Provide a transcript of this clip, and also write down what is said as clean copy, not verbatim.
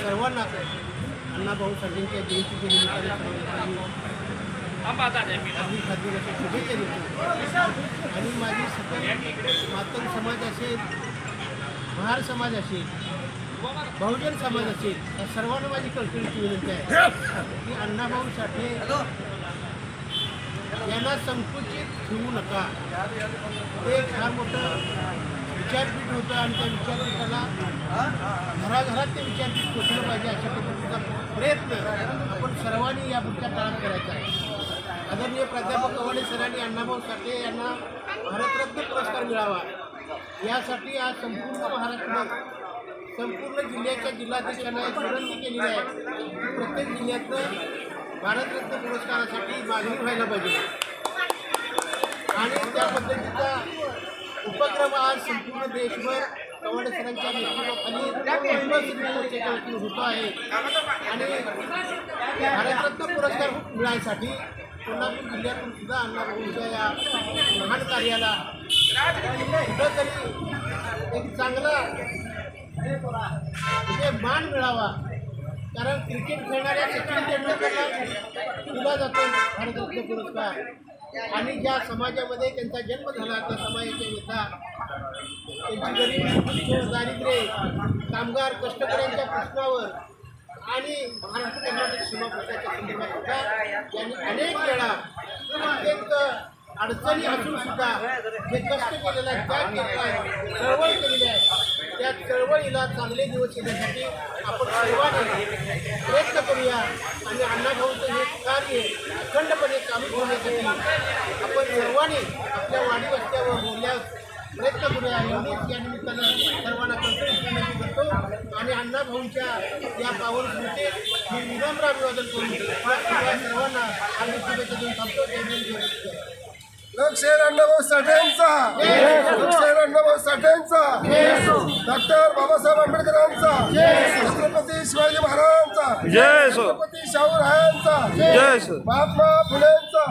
सर्वांना अण्णाभाऊ साठेंच्या जयंतीच्या निमित्ताने शुभेच्छा देतो आणि माझी सकल मातंग समाज असेल, महार समाज असेल, बहुजन समाज असेल, या सर्वांना माझी कळकळीची विनंती आहे की अण्णाभाऊ साठे यांना संकुचित ठेवू नका. ते फार मोठं विचारपीठ होतं आणि त्या विचारपीठाला घराघरात ते विचारपीठ पोचलं पाहिजे अशा पद्धतीचा प्रयत्न आपण सर्वांनी या पुढच्या काळात करायचा आहे. आदरणीय प्राध्यापक अवडे सरांनी अण्णाभाऊ साठे यांना भारतरत्न पुरस्कार मिळावा यासाठी आज संपूर्ण महाराष्ट्रात संपूर्ण जिल्ह्याच्या जिल्हाध्यक्षांना एक विनंती केलेली आहे की प्रत्येक जिल्ह्यातनं भारतरत्न पुरस्कारासाठी मागणी व्हायला पाहिजे आणि त्या पद्धतीचा उपक्रम आज संपूर्ण देशभर अवडे सरांच्या नेतृत्वाखाली होतो आहे. आणि भारतरत्न पुरस्कार मिळायसाठी कोल्हापूर जिल्ह्यातून सुद्धा अण्णाभाऊंच्या या महान कार्याला कुठंतरी एक चांगला म्हणजे मान मिळावा. कारण क्रिकेट खेळणाऱ्या सचिन तेंडुलकरला दिला जातो भारतरत्न पुरस्कार आणि ज्या समाजामध्ये त्यांचा जन्म झाला त्या समाजाच्या व्यथा, त्यांची गरिबी, दारिद्र्य, कामगार कष्टकऱ्यांच्या प्रश्नावर आणि महाराष्ट्र कर्नाटक सीमा प्रश्नाच्या संदर्भात सुद्धा यांनी अनेक वेळा अत्यंत अडचणी असून सुद्धा जे कष्ट केलेलं आहे, त्याग केलेला आहे, चळवळ केलेली आहे, त्या चळवळीला चांगले दिवस येण्यासाठी आपण सर्वांनी प्रयत्न करूया आणि अण्णाभाऊंचं हे कार्य अखंडपणे चालू ठेवण्यासाठी आपण सर्वांनी आपल्या वाडी वस्त्यावर बोलण्यास प्रयत्न करूया. एवढीच या निमित्तानं सर्वांना कळकळीची विनंती करतो आणि अण्णाभाऊंच्या या पावन स्मृतीत मी विनम्र अभिवादन करून सर्वांना आणि शुभेच्छा देऊन थांबतो. लोकशाहीर अण्णाभाऊ साठेंचा, लोकशाहीर अण्णाभाऊ साठेंचा, डॉक्टर बाबासाहेब आंबेडकरांचा, छत्रपती शिवाजी महाराजांचा, छत्रपती शाहू रायांचा, महात्मा फुलेंचा.